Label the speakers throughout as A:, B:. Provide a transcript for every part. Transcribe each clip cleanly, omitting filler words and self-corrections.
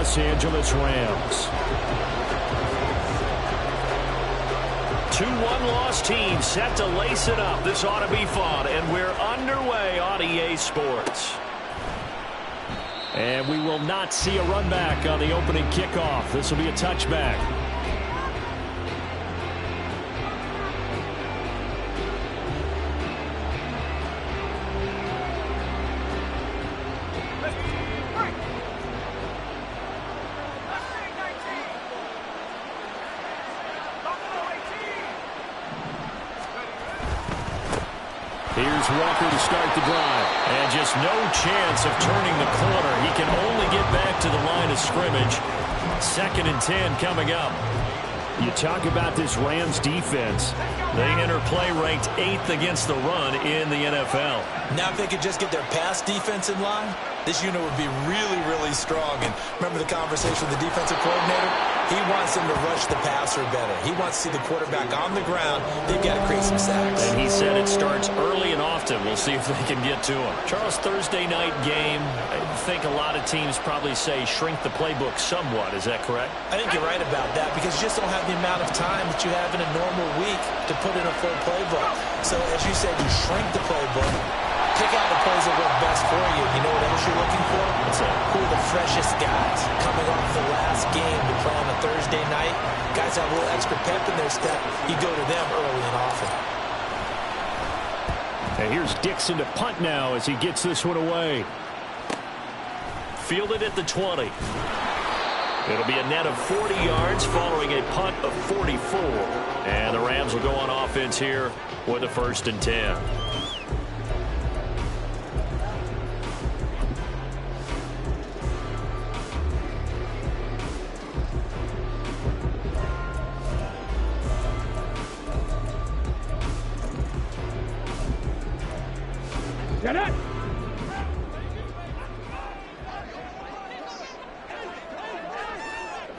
A: Los Angeles Rams. 2-1 loss team set to lace it up. This ought to be fun, and we're underway on EA Sports. And we will not see a run back on the opening kickoff. This will be a touchback. Here's Walker to start the drive. And just no chance of turning the corner. He can only get back to the line of scrimmage. 2nd and 10 coming up. You talk about this Rams defense. They enter play ranked 8th against the run in the NFL.
B: Now if they could just get their pass defense in line, this unit would be really, really strong. And remember the conversation with the defensive coordinator? He wants them to rush the passer better. He wants to see the quarterback on the ground. They've got to create some sacks.
A: And he said it starts early and often. We'll see if they can get to him. Charles, Thursday night game, I think a lot of teams probably say shrink the playbook somewhat. Is that correct?
B: I think you're right about that because you just don't have the amount of time that you have in a normal week to put in a full playbook. So as you said, you shrink the playbook. Pick out the plays that work best for you. You know what else you're looking for?
A: What's that?
B: Who are the freshest guys coming off the last game to play on a Thursday night? Guys have a little extra pep in their step. You go to them early and often.
A: And here's Dixon to punt now as he gets this one away. Fielded at the 20. It'll be a net of 40 yards following a punt of 44. And the Rams will go on offense here with a 1st and 10.
C: Get it!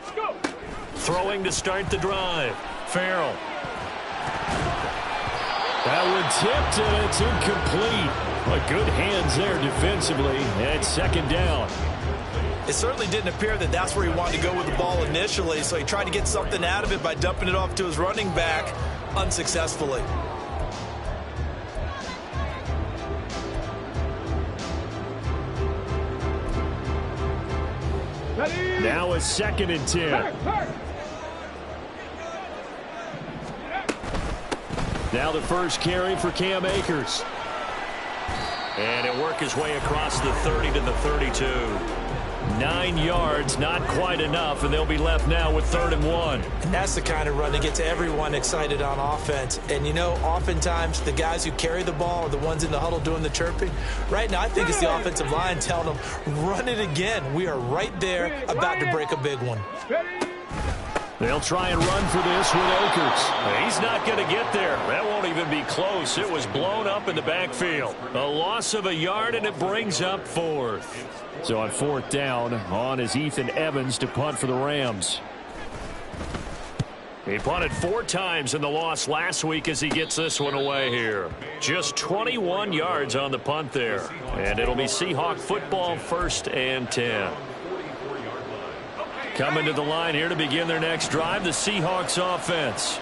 C: Let's go!
A: Throwing to start the drive. Farrell. That one tipped, and it's incomplete. But good hands there defensively. And 2nd down.
B: It certainly didn't appear that that's where he wanted to go with the ball initially, so he tried to get something out of it by dumping it off to his running back unsuccessfully.
A: Now a 2nd and 10. Now the first carry for Cam Akers. And it worked his way across the 30 to the 32. 9 yards, not quite enough, and they'll be left now with 3rd and 1.
B: And that's the kind of run that gets everyone excited on offense. And, you know, oftentimes the guys who carry the ball are the ones in the huddle doing the chirping. Right now, I think it's the offensive line telling them, run it again. We are right there about to break a big one.
A: They'll try and run for this with Akers. He's not going to get there. That won't even be close. It was blown up in the backfield. A loss of a yard, and it brings up 4th. So on 4th down, on is Ethan Evans to punt for the Rams. He punted 4 times in the loss last week as he gets this one away here. Just 21 yards on the punt there. And it'll be Seahawk football, 1st and 10. Coming to the line here to begin their next drive, the Seahawks offense.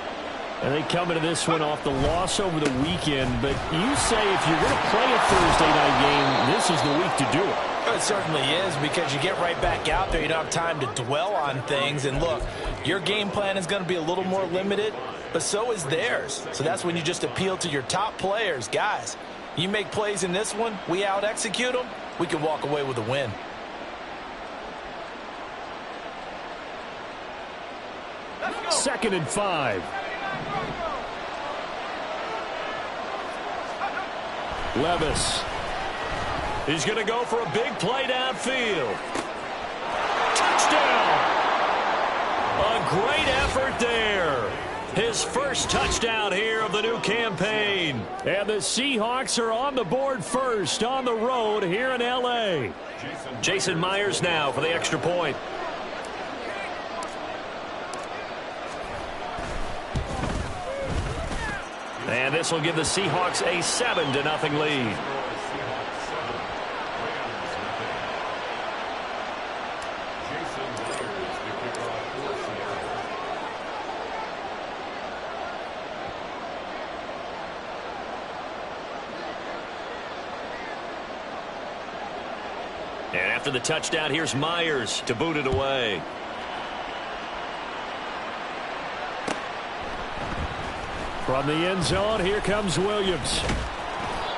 A: And they come into this one off the loss over the weekend. But you say if you're going to play a Thursday night game, this is the week to do it.
B: It certainly is, because you get right back out there. You don't have time to dwell on things. And look, your game plan is going to be a little more limited, but so is theirs. So that's when you just appeal to your top players. Guys, you make plays in this one, we out-execute them, we can walk away with a win.
A: Second and 5. Levis. He's going to go for a big play downfield. Touchdown! A great effort there. His first touchdown here of the new campaign. And the Seahawks are on the board first on the road here in L.A. Jason Myers now for the extra point. And this will give the Seahawks a 7-0 lead. After the touchdown, here's Myers to boot it away.
C: From the end zone, here comes Williams.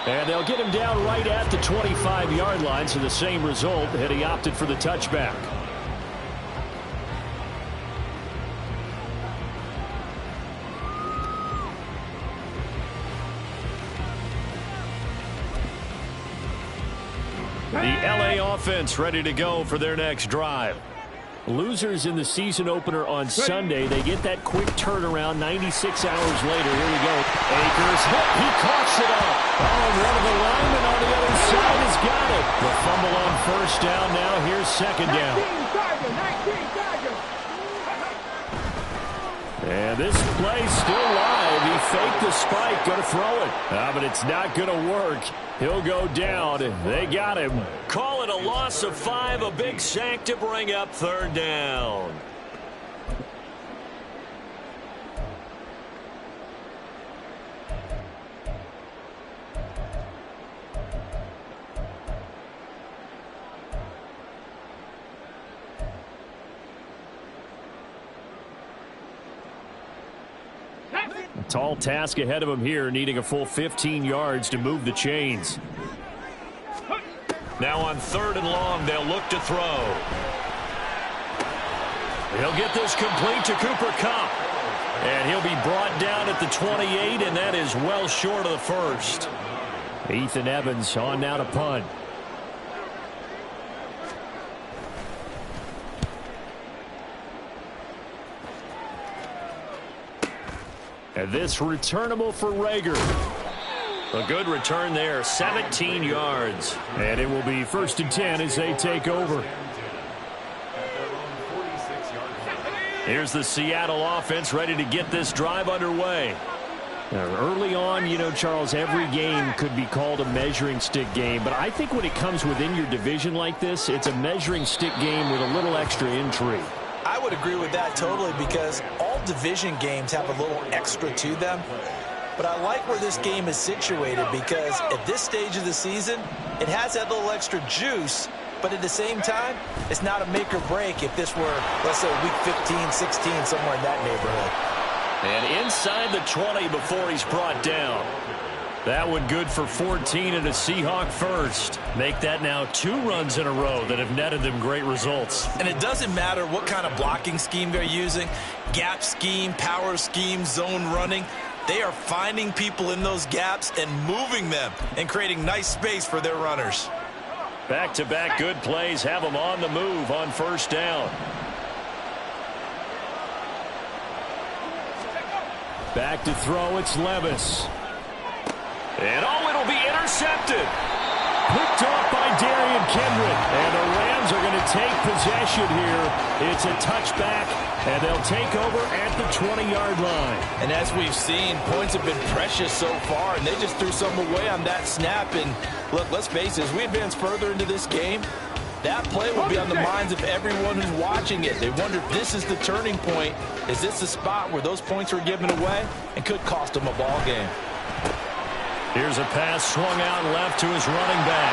C: And they'll get him down right at the 25-yard line, so the same result, and he opted for the touchback. The LA offense ready to go for their next drive. Losers in the season opener on Sunday. They get that quick turnaround 96 hours later. Here we go. Akers hit. He coughs it up. Oh, and one of the linemen on the other side has got it. The fumble on first down now. Here's second down. And this play still live. He faked the spike. Going to throw it. But it's not going to work. He'll go down. They got him.
A: Call it a loss of 5. A big sack to bring up third down.
C: Tall task ahead of him here, needing a full 15 yards to move the chains.
A: Now on third and long, they'll look to throw. He'll get this complete to Cooper Kupp. And he'll be brought down at the 28, and that is well short of the first.
C: Ethan Evans on now to punt. And this returnable for Rager.
A: A good return there, 17 yards.
C: And it will be 1st and 10 as they take over.
A: Here's the Seattle offense ready to get this drive underway.
C: Now, early on, you know, Charles, every game could be called a measuring stick game. But I think when it comes within your division like this, it's a measuring stick game with a little extra intrigue.
B: I would agree with that totally, because all division games have a little extra to them. But I like where this game is situated, because at this stage of the season, it has that little extra juice. But at the same time, it's not a make or break if this were, let's say, week 15, 16, somewhere in that neighborhood.
A: And inside the 20 before he's brought down. That one good for 14 and a Seahawk first. Make that now 2 runs in a row that have netted them great results.
B: And it doesn't matter what kind of blocking scheme they're using, gap scheme, power scheme, zone running. They are finding people in those gaps and moving them and creating nice space for their runners.
A: Back-to-back good plays have them on the move on first down.
C: Back to throw, it's Levis.
A: And oh, it'll be intercepted.
C: Picked off by Darian Kendrick. And the Rams are going to take possession here. It's a touchback, and they'll take over at the 20-yard line.
B: And as we've seen, points have been precious so far, and they just threw some away on that snap. And look, let's face it, as we advance further into this game, that play will be on the minds of everyone who's watching it. They wonder if this is the turning point. Is this the spot where those points were given away and could cost them a ball game?
A: Here's a pass swung out left to his running back.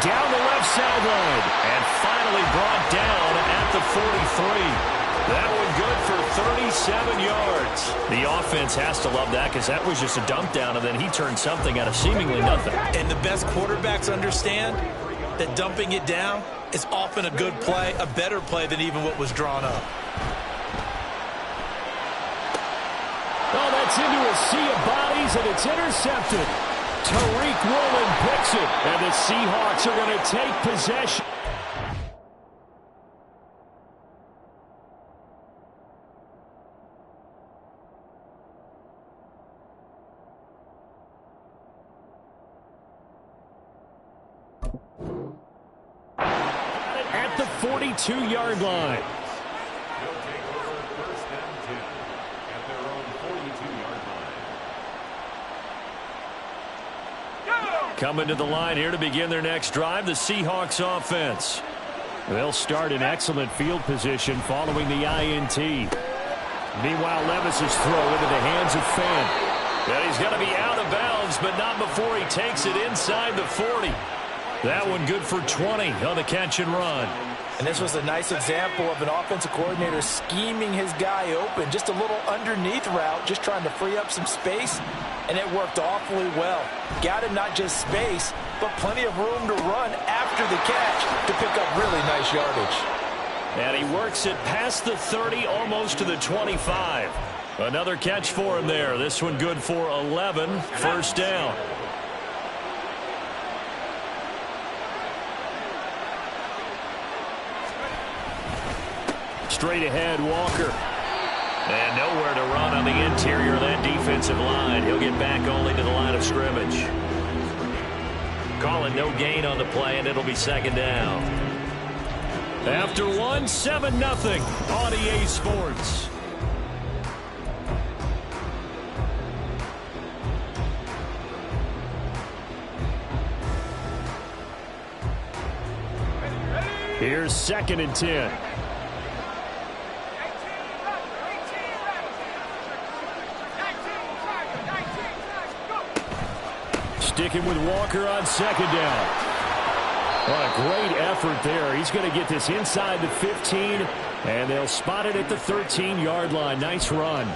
C: Down the left sideline.
A: And finally brought down at the 43. That one good for 37 yards. The offense has to love that, because that was just a dump down, and then he turned something out of seemingly nothing.
B: And the best quarterbacks understand that dumping it down is often a good play, a better play than even what was drawn up.
C: Oh, that's into a sea of bodies, and it's intercepted. Tariq Woolen picks it, and the Seahawks are going to take possession. At the 42-yard line.
A: Coming to the line here to begin their next drive, the Seahawks offense.
C: They'll start in excellent field position following the INT. Meanwhile, Levis's throw into the hands of Fant.
A: And he's going to be out of bounds, but not before he takes it inside the 40. That one good for 20 on the catch and run.
B: And this was a nice example of an offensive coordinator scheming his guy open. Just a little underneath route, just trying to free up some space, and it worked awfully well. Got him not just space, but plenty of room to run after the catch to pick up really nice yardage.
A: And he works it past the 30, almost to the 25. Another catch for him there. This one good for 11, first down. Straight ahead, Walker. And nowhere to run on the interior of that defensive line. He'll get back only to the line of scrimmage. Calling no gain on the play, and it'll be second down. After one, 7-0 on EA Sports. Here's 2nd and 10. Sticking with Walker on 2nd down. What a great effort there. He's going to get this inside the 15, and they'll spot it at the 13-yard line. Nice run.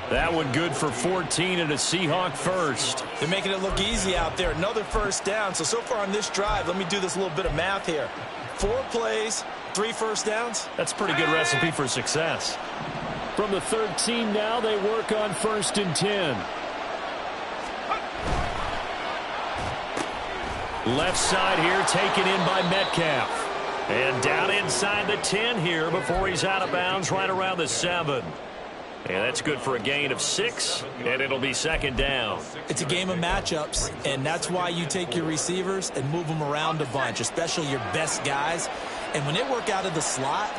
A: That one good for 14 and a Seahawk first.
B: They're making it look easy out there. Another first down. So far on this drive, let me do this little bit of math here. 4 plays, 3 first downs.
A: That's a pretty good recipe for success.
C: From the 13 now, they work on 1st and 10.
A: Left side here taken in by Metcalf. And down inside the 10 here before he's out of bounds right around the 7. And that's good for a gain of 6, and it'll be second down.
B: It's a game of matchups, and that's why you take your receivers and move them around a bunch, especially your best guys. And when they work out of the slot,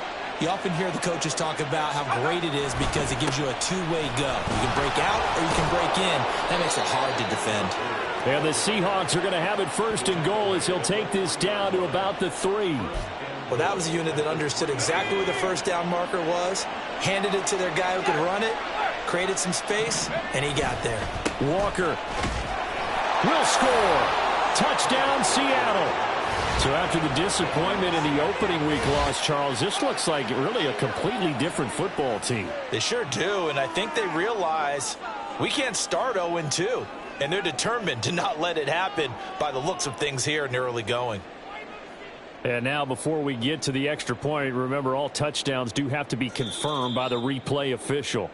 B: you often hear the coaches talk about how great it is because it gives you a two-way go. You can break out or you can break in. That makes it hard to defend.
C: And the Seahawks are going to have it 1st and goal as he'll take this down to about the 3.
B: Well, that was a unit that understood exactly where the first down marker was, handed it to their guy who could run it, created some space, and he got there.
C: Walker will score. Touchdown, Seattle. So after the disappointment in the opening week loss, Charles, this looks like really a completely different football team.
B: They sure do, and I think they realize we can't start 0-2, and they're determined to not let it happen by the looks of things here in the early going.
C: And now before we get to the extra point, remember all touchdowns do have to be confirmed by the replay official.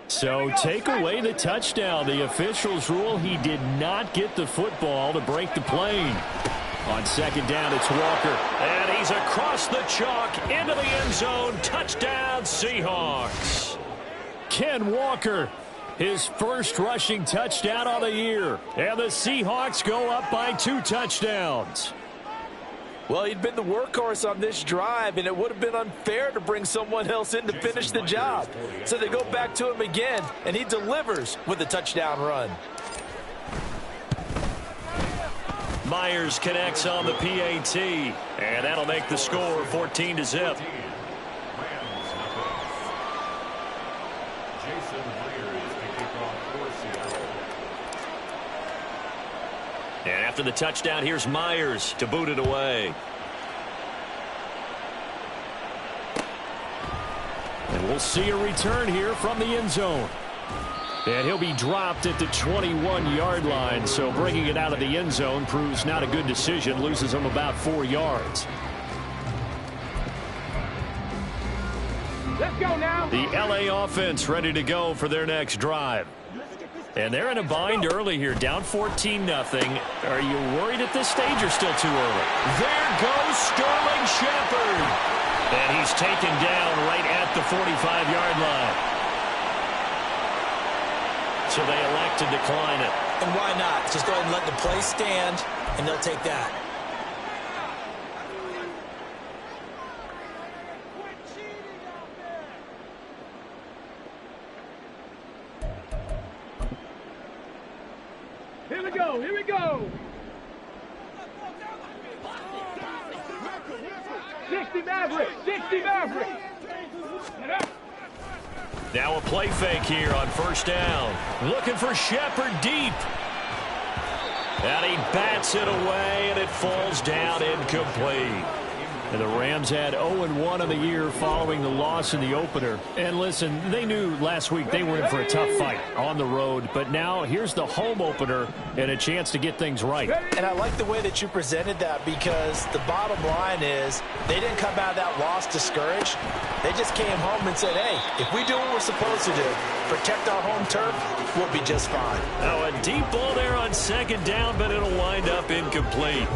C: So take away the touchdown. The officials rule he did not get the football to break the plane. On 2nd down, it's Walker.
A: And he's across the chalk into the end zone. Touchdown, Seahawks.
C: Ken Walker, his first rushing touchdown of the year. And the Seahawks go up by 2 touchdowns.
B: Well, he'd been the workhorse on this drive, and it would have been unfair to bring someone else in to finish the job. So they go back to him again, and he delivers with a touchdown run.
A: Myers connects on the PAT, and that'll make the score 14-0. And after the touchdown, here's Myers to boot it away.
C: And we'll see a return here from the end zone. And he'll be dropped at the 21-yard line, so bringing it out of the end zone proves not a good decision, loses him about 4 yards.
D: Let's go now.
A: The LA offense ready to go for their next drive. And they're in a bind early here, down 14-0. Are you worried at this stage or still too early? There goes Sterling Shepard. And he's taken down right at the 45-yard line. So they elect to decline it.
B: And why not? Just go ahead and let the play stand, and they'll take that.
D: Here we go. Here we go. 60 Maverick. 60 Maverick.
A: Now a play fake here on first down. Looking for Shepard deep. And he bats it away, and it falls down incomplete. And the Rams had 0-1 on the year following the loss in the opener. And listen, they knew last week they were in for a tough fight on the road. But now here's the home opener and a chance to get things right.
B: And I like the way that you presented that, because the bottom line is they didn't come out of that loss discouraged. They just came home and said, hey, if we do what we're supposed to do, protect our home turf, we'll be just fine.
A: Now a deep ball there on second down, but it'll wind up incomplete.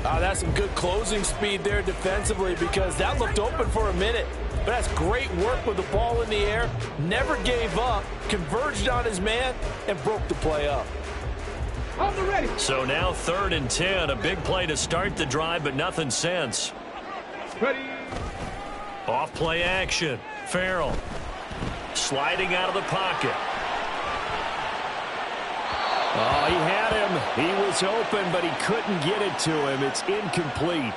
B: That's some good closing speed there defensively, because that looked open for a minute. But that's great work with the ball in the air. Never gave up, converged on his man, and broke the play up.
A: So now 3rd and 10, a big play to start the drive, but nothing since.
D: Ready.
A: Off play action. Farrell sliding out of the pocket.
C: Oh, he had him. He was open, but he couldn't get it to him. It's incomplete.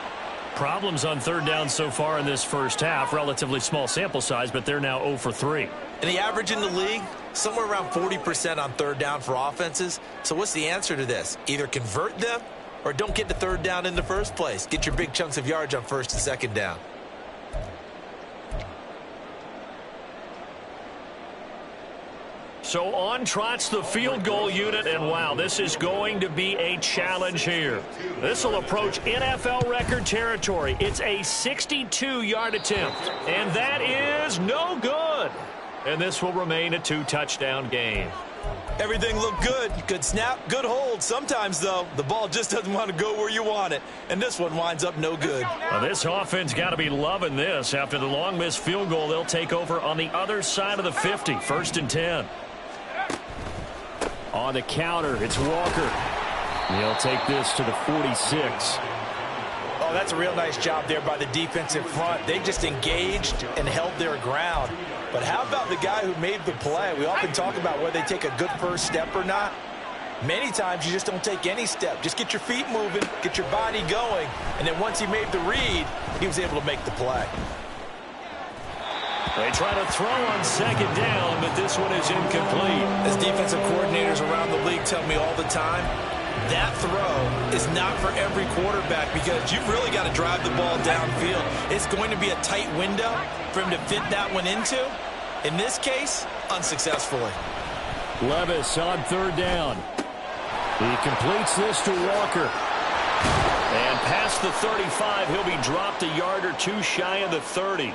A: Problems on 3rd down so far in this first half. Relatively small sample size, but they're now 0 for 3.
B: And the average in the league, somewhere around 40% on 3rd down for offenses. So what's the answer to this? Either convert them or don't get to 3rd down in the first place. Get your big chunks of yards on 1st and 2nd down.
A: So on trots the field goal unit, and wow, this is going to be a challenge here. This will approach NFL record territory. It's a 62-yard attempt, and that is no good. And this will remain a 2-touchdown game.
B: Everything looked good. Good snap, good hold. Sometimes, though, the ball just doesn't want to go where you want it. And this one winds up no good.
A: Now, this offense got to be loving this. After the long missed field goal, they'll take over on the other side of the 50, 1st and 10.
C: On the counter, it's Walker. He'll take this to the 46.
B: Oh, that's a real nice job there by the defensive front. They just engaged and held their ground. But how about the guy who made the play? We often talk about whether they take a good first step or not. Many times you just don't take any step. Just get your feet moving, get your body going, and then once he made the read, he was able to make the play.
A: They try to throw on 2nd down, but this one is incomplete.
B: As defensive coordinators around the league tell me all the time, that throw is not for every quarterback, because you've really got to drive the ball downfield. It's going to be a tight window for him to fit that one into. In this case, unsuccessfully.
C: Levis on 3rd down. He completes this to Walker.
A: And past the 35, he'll be dropped a yard or two shy of the 30.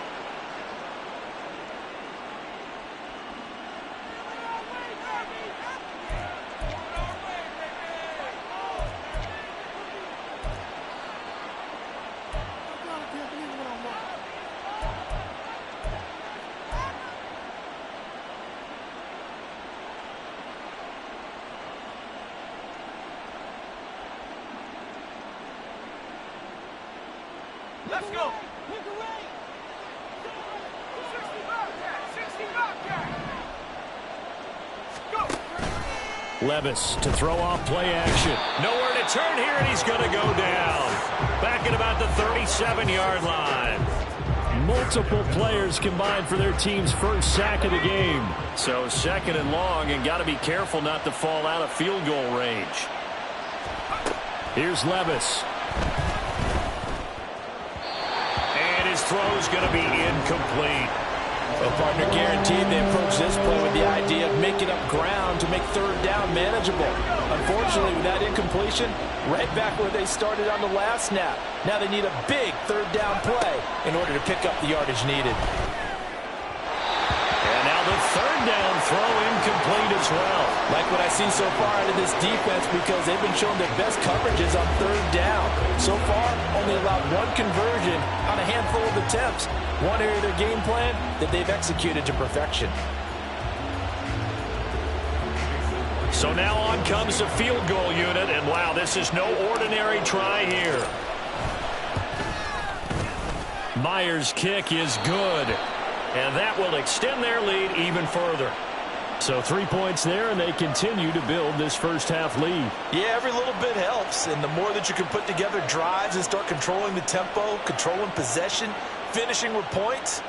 D: Let's go.
C: Levis to throw off play action.
A: Nowhere to turn here, and he's going to go down. Back at about the 37-yard line.
C: Multiple players combined for their team's first sack of the game.
A: So 2nd and long, and got to be careful not to fall out of field goal range.
C: Here's Levis.
A: And his throw's going to be incomplete.
B: Well, partner, guaranteed they approach this play with the idea of making up ground to make 3rd down manageable. Unfortunately, with that incompletion, right back where they started on the last snap. Now they need a big 3rd down play in order to pick up the yardage needed.
A: And now the 3rd down throw incomplete as well.
B: Like what I see so far out of this defense, because they've been showing their best coverages on 3rd down. So far, only allowed one conversion on a handful of attempts. One area of their game plan that they've executed to perfection.
A: So now on comes the field goal unit, and wow, this is no ordinary try here. Myers' kick is good, and that will extend their lead even further.
C: So 3 points there, and they continue to build this first half lead.
B: Yeah, every little bit helps, and the more that you can put together drives and start controlling the tempo, controlling possession, finishing with points,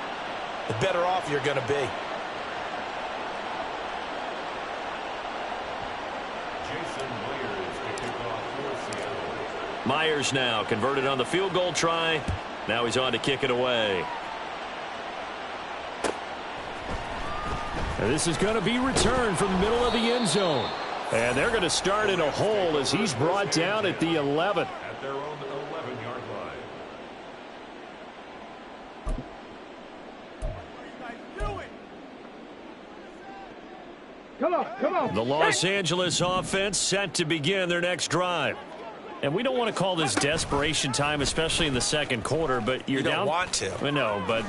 B: the better off you're going to be.
A: Myers now converted on the field goal try. Now he's on to kick it away.
C: And this is going to be returned from the middle of the end zone. And they're going to start in a hole as he's brought down at the 11.
D: At their own 11-yard line.
E: Come on.
A: The Los Angeles offense set to begin their next drive.
C: And we don't want to call this desperation time, especially in the second quarter, but you're
B: You don't
C: down.
B: want to.
C: I know, but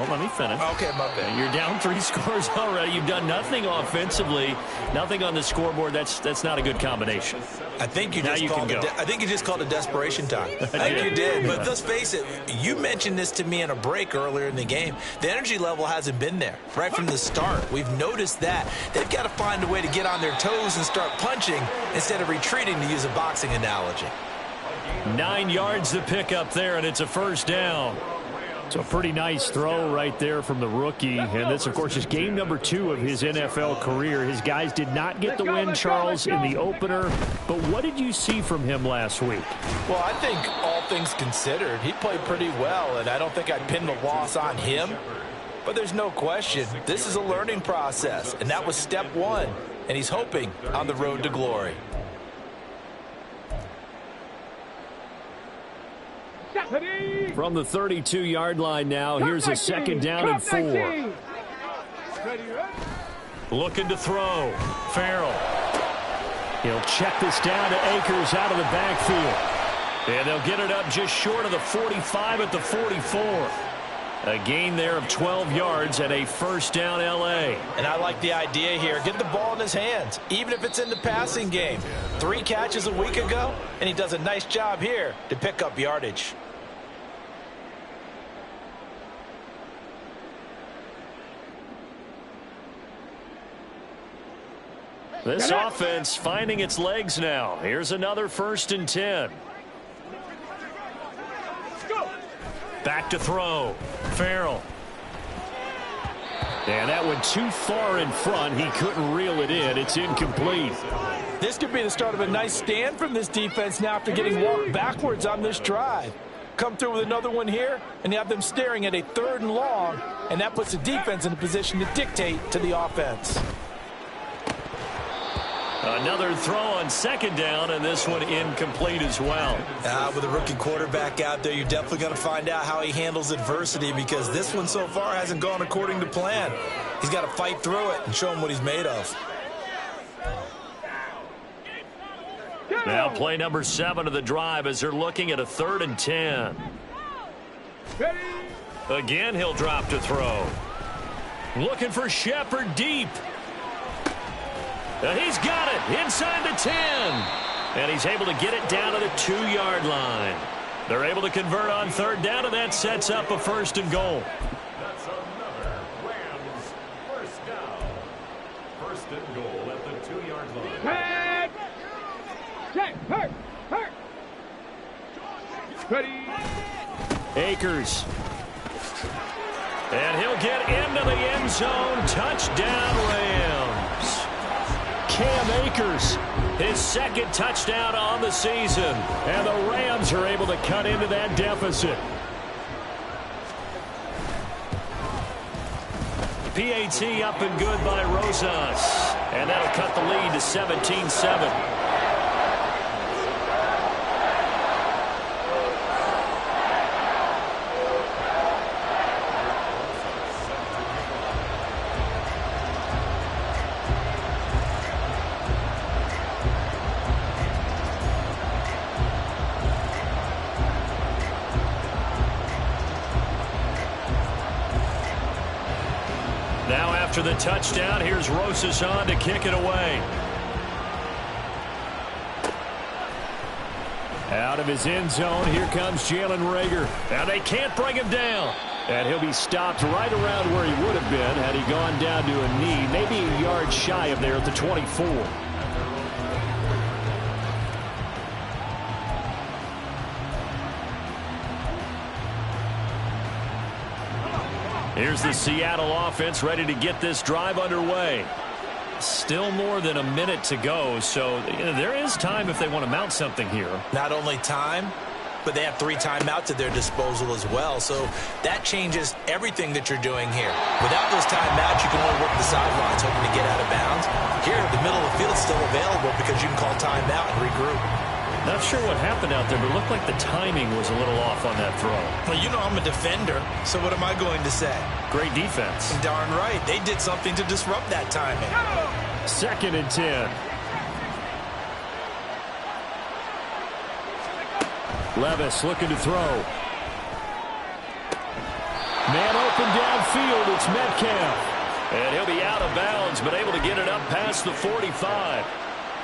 C: let me finish.
B: Okay, my bad.
C: You're down 3 scores already. You've done nothing offensively, nothing on the scoreboard. That's not a good combination.
B: I think you
C: Now
B: just
C: you
B: called
C: can
B: it.
C: go.
B: I think you just called it desperation time. I think you did. But let's face it. You mentioned this to me in a break earlier in the game. The energy level hasn't been there right from the start. We've noticed that they've got to find a way to get on their toes and start punching instead of retreating, to use a boxing analogy.
A: 9 yards to pick up there, and it's a first down.
C: So a pretty nice throw right there from the rookie. And this, of course, is game number 2 of his NFL career. His guys did not get the win, Charles, in the opener. But what did you see from him last week?
B: Well, I think all things considered, he played pretty well, and I don't think I'd pin the loss on him. But there's no question, this is a learning process, and that was step 1. And he's hoping on the road to glory.
C: From the 32-yard line now, here's a second down and 4.
A: Looking to throw. Farrell.
C: He'll check this down to Akers out of the backfield.
A: And they'll get it up just short of the 45 at the 44. A gain there of 12 yards and a first down L.A.
B: And I like the idea here. Get the ball in his hands, even if it's in the passing game. 3 catches a week ago, and he does a nice job here to pick up yardage.
A: This offense finding its legs now. Here's another 1st and 10. Back to throw. Farrell.
C: And that went too far in front. He couldn't reel it in. It's incomplete.
B: This could be the start of a nice stand from this defense now after getting walked backwards on this drive. Come through with another one here, and you have them staring at a 3rd and long, and that puts the defense in a position to dictate to the offense.
A: Another throw on 2nd down, and this one incomplete as well.
B: With a rookie quarterback out there, you're definitely going to find out how he handles adversity, because this one so far hasn't gone according to plan. He's got to fight through it and show him what he's made of.
A: Now play number 7 of the drive as they're looking at a 3rd and 10. Again, he'll drop to throw. Looking for Shepard deep. And he's got it inside the 10. And he's able to get it down to the 2-yard line. They're able to convert on 3rd down, and that sets up a 1st and goal.
D: That's another Rams first down. 1st and goal at the 2-yard line.
E: Hurt. Ready.
C: Akers.
A: And he'll get into the end zone. Touchdown, Rams.
C: Cam Akers.
A: His 2nd touchdown on the season.
C: And the Rams are able to cut into that deficit.
A: PAT up and good by Rosas. And that'll cut the lead to 17-7. After the touchdown, here's Rosas on to kick it away.
C: Out of his end zone, here comes Jalen Reagor.
A: Now they can't bring him down.
C: And he'll be stopped right around where he would have been had he gone down to a knee, maybe a yard shy of there at the 24.
A: Here's the Seattle offense ready to get this drive underway.
C: Still more than a minute to go, so there is time if they want to mount something here.
B: Not only time, but they have 3 timeouts at their disposal as well. So that changes everything that you're doing here. Without those timeouts, you can only work the sidelines hoping to get out of bounds. Here, the middle of the field is still available because you can call timeout and regroup.
C: Not sure what happened out there, but it looked like the timing was a little off on that throw.
B: Well, you know I'm a defender, so what am I going to say?
C: Great defense.
B: Darn right. They did something to disrupt that timing.
C: 2nd and 10. Levis looking to throw. Man open downfield. It's Metcalf. And he'll be out of bounds, but able to get it up past the 45.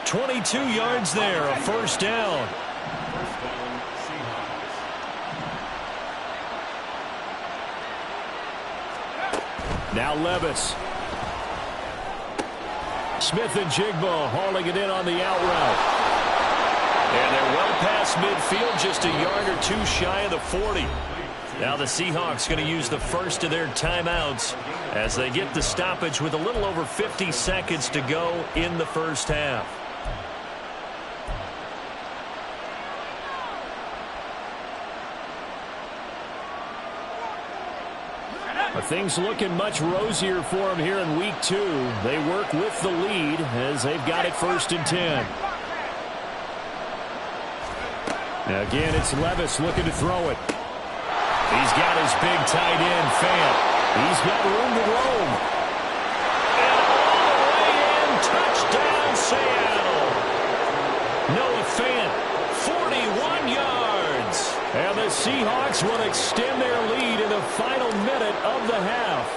C: 22 yards there, a first down. Now Levis. Smith and Jigba hauling it in on the out route. And they're well past midfield, just a yard or 2 shy of the 40. Now the Seahawks going to use the first of their timeouts as they get the stoppage with a little over 50 seconds to go in the first half. Things looking much rosier for them here in week 2. They work with the lead as they've got it 1st and 10. Now again, it's Levis looking to throw it. He's got his big tight end, Fant. He's got room to roam. And all the way in, touchdown, Seattle. Noah Fant, 41 yards. And the Seahawks will extend their lead in the final minute of the half.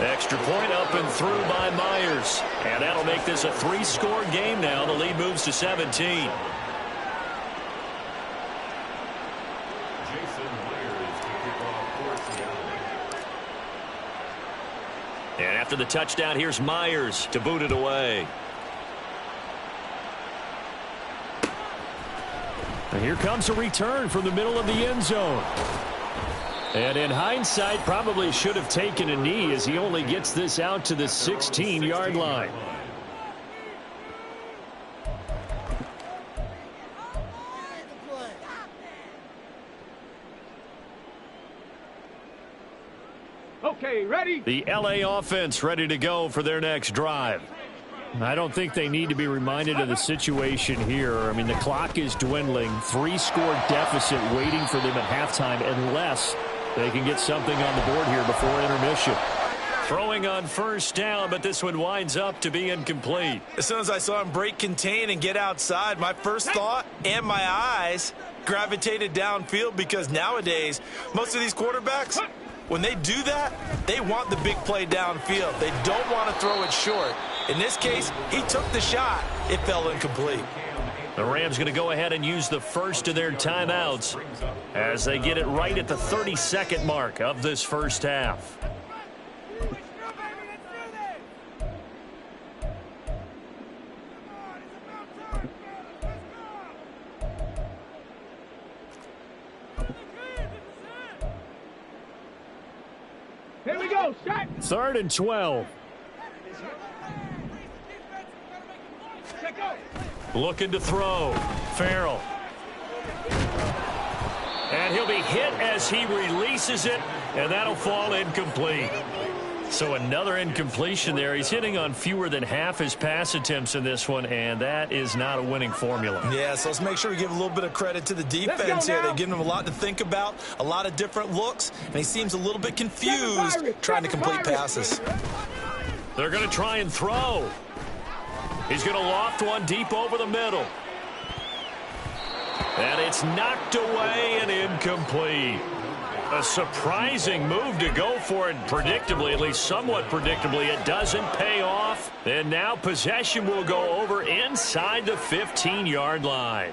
C: Extra point up and through by Myers. And that'll make this a 3-score game now. The lead moves to 17. And after the touchdown, here's Myers to boot it away. And here comes a return from the middle of the end zone. And in hindsight, probably should have taken a knee as he only gets this out to the 16-yard line.
E: Okay, ready?
C: The LA offense ready to go for their next drive. I don't think they need to be reminded of the situation here. I mean, the clock is dwindling. 3-score deficit waiting for them at halftime unless they can get something on the board here before intermission. Throwing on first down, but this one winds up to be incomplete.
B: As soon as I saw him break contain and get outside, my first thought and my eyes gravitated downfield because nowadays, most of these quarterbacks, when they do that, they want the big play downfield. They don't want to throw it short. In this case, he took the shot. It fell incomplete.
C: The Rams going to go ahead and use the first of their timeouts as they get it right at the 32nd mark of this first half.
E: Here we go, shot.
C: 3rd and 12. Looking to throw. Farrell. And he'll be hit as he releases it, and that'll fall incomplete. So another incompletion there. He's hitting on fewer than half his pass attempts in this one, and that is not a winning formula.
B: Yeah, so let's make sure we give a little bit of credit to the defense here. They've given him a lot to think about, a lot of different looks, and he seems a little bit confused trying to complete passes.
C: They're going to try and throw. He's going to loft one deep over the middle. And it's knocked away and incomplete. A surprising move to go for it predictably, at least somewhat predictably. It doesn't pay off. And now possession will go over inside the 15-yard line.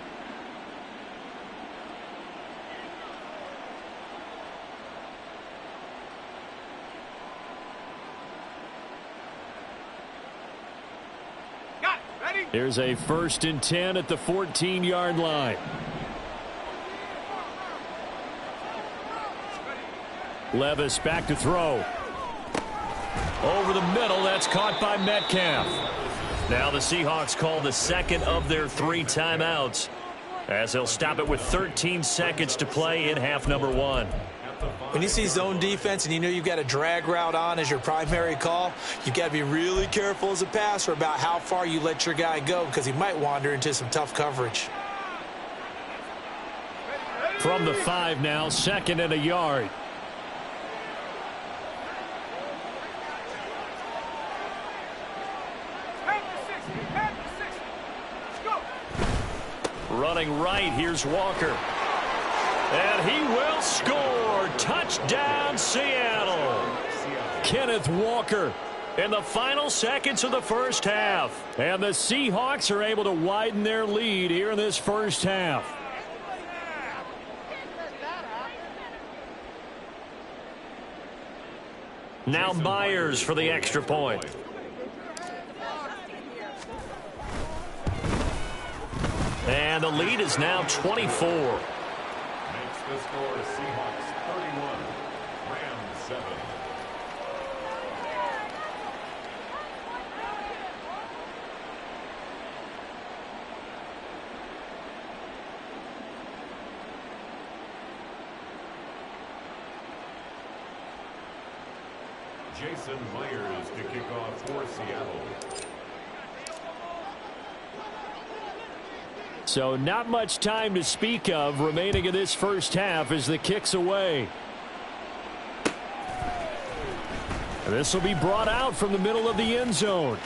C: Here's a 1st and 10 at the 14-yard line. Levis back to throw. Over the middle, that's caught by Metcalf. Now the Seahawks call the second of their 3 timeouts, as they'll stop it with 13 seconds to play in half number 1.
B: When you see zone defense and you know you've got a drag route on as your primary call, you've got to be really careful as a passer about how far you let your guy go, because he might wander into some tough coverage.
C: From the 5 now, 2nd and a yard. Running right, here's Walker. And he will score. Touchdown, Seattle. Kenneth Walker in the final seconds of the first half. And the Seahawks are able to widen their lead here in this first half. Now Myers for the extra point. And the lead is now 24.
D: Makes the score Seahawks 31, Rams 7. Jason Myers to kick off for Seattle.
C: So not much time to speak of remaining in this first half as the kick's away. And this will be brought out from the middle of the end zone.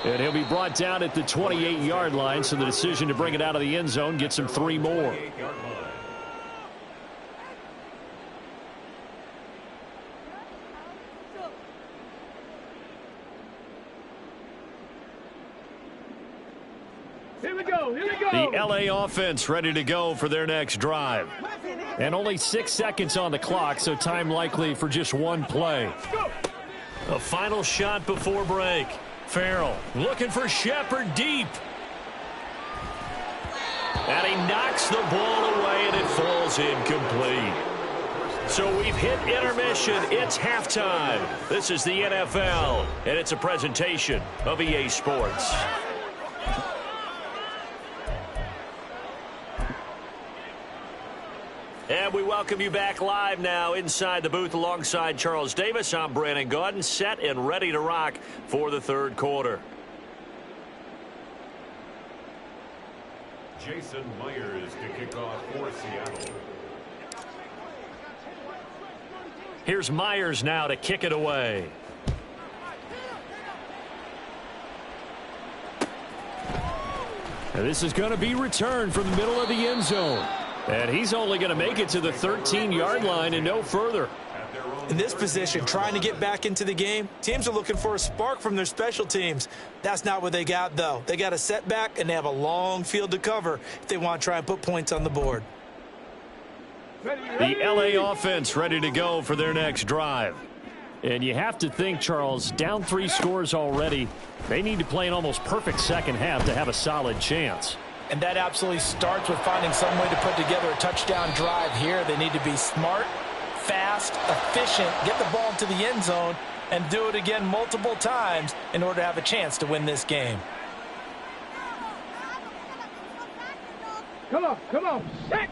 C: And he'll be brought down at the 28-yard line, so the decision to bring it out of the end zone gets him 3 more.
E: Here we go. Here we go.
C: The LA offense ready to go for their next drive. And only 6 seconds on the clock, so time likely for just 1 play. A final shot before break. Farrell looking for Shepard deep. And he knocks the ball away, and it falls incomplete. So we've hit intermission. It's halftime. This is the NFL, and it's a presentation of EA Sports. And we welcome you back live now inside the booth alongside Charles Davis. I'm Brandon Gaudin, set and ready to rock for the third quarter.
D: Jason Myers to kick off for Seattle.
C: Here's Myers now to kick it away. And this is going to be returned from the middle of the end zone. And he's only going to make it to the 13-yard line and no further.
B: In this position, trying to get back into the game, teams are looking for a spark from their special teams. That's not what they got, though. They got a setback, and they have a long field to cover if they want to try and put points on the board.
C: The LA offense ready to go for their next drive. And you have to think, Charles, down 3 scores already. They need to play an almost perfect second half to have a solid chance.
B: And that absolutely starts with finding some way to put together a touchdown drive here. They need to be smart, fast, efficient, get the ball into the end zone, and do it again multiple times in order to have a chance to win this game.
E: Come on, set.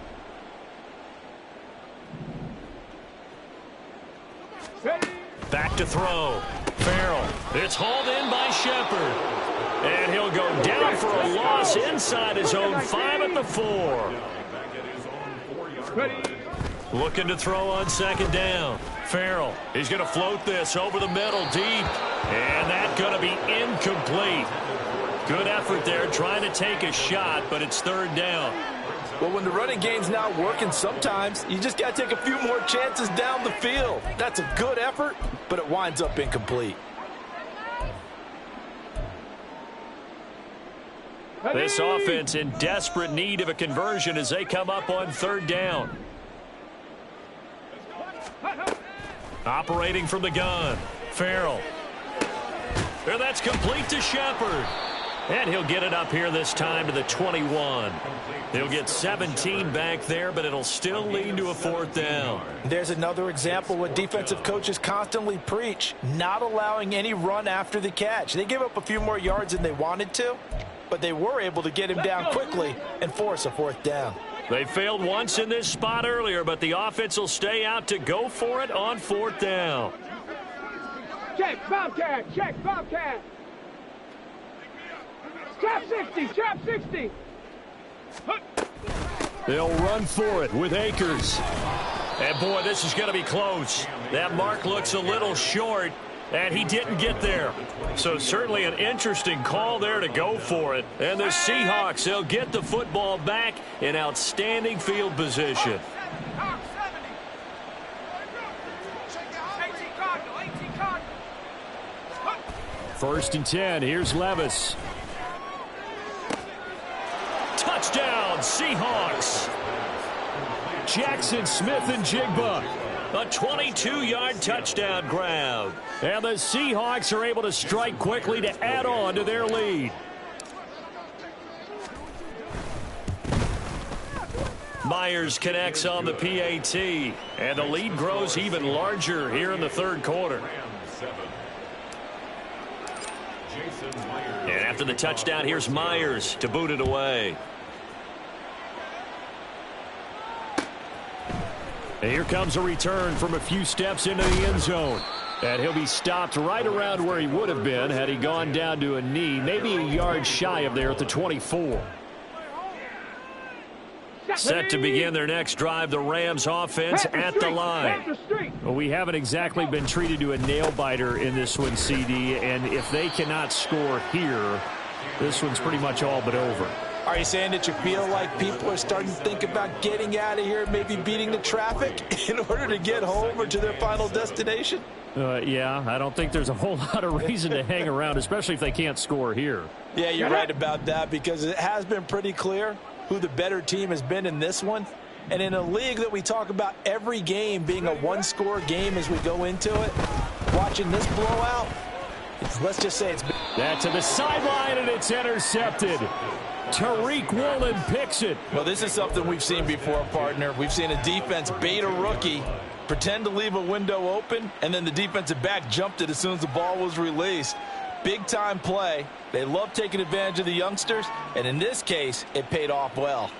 E: Ready.
C: Back to throw. Farrell. It's hauled in by Shepard. And he'll go down for a loss inside his own 5 at the 4.
E: Ready.
C: Looking to throw on second down. Farrell, he's going to float this over the middle deep. And that's going to be incomplete. Good effort there trying to take a shot, but it's 3rd down.
B: Well, when the running game's not working, sometimes you just got to take a few more chances down the field. That's a good effort, but it winds up incomplete.
C: This offense in desperate need of a conversion as they come up on 3rd down. Operating from the gun. Farrell. And that's complete to Shepard. And he'll get it up here this time to the 21. He'll get 17 back there, but it'll still lead to a 4th down.
B: There's another example what defensive coaches constantly preach, not allowing any run after the catch. They gave up a few more yards than they wanted to, but they were able to get him down quickly and force a 4th down.
C: They failed once in this spot earlier, but the offense will stay out to go for it on 4th down.
E: Check, Bobcat, check, Bobcat. Trap 60, trap 60.
C: They'll run for it with Akers. And, boy, this is going to be close. That mark looks a little short, and he didn't get there. So certainly an interesting call there to go for it. And the Seahawks, they'll get the football back in outstanding field position. 1st and 10. Here's Levis. Touchdown, Seahawks. Jackson Smith and Jigba. A 22-yard touchdown grab. And the Seahawks are able to strike quickly to add on to their lead. Myers connects on the PAT. And the lead grows even larger here in the 3rd quarter. And after the touchdown, here's Myers to boot it away. And here comes a return from a few steps into the end zone. And he'll be stopped right around where he would have been had he gone down to a knee, maybe a yard shy of there at the 24. Set to begin their next drive, the Rams offense at the line. Well, we haven't exactly been treated to a nail-biter in this one, CD, and if they cannot score here, this one's pretty much all but over.
B: Are you saying that you feel like people are starting to think about getting out of here, maybe beating the traffic in order to get home or to their final destination?
C: Yeah, I don't think there's a whole lot of reason to hang around, especially if they can't score here.
B: Yeah, you're right about that, because it has been pretty clear who the better team has been in this one. And in a league that we talk about every game being a one-score game as we go into it, watching this blowout, let's just say it's been...
C: That's to the sideline, and it's intercepted. Tariq Woolen picks it.
B: Well, this is something we've seen before, partner. We've seen a defense bait a rookie, pretend to leave a window open, and then the defensive back jumped it as soon as the ball was released. Big-time play. They love taking advantage of the youngsters, and in this case, it paid off well.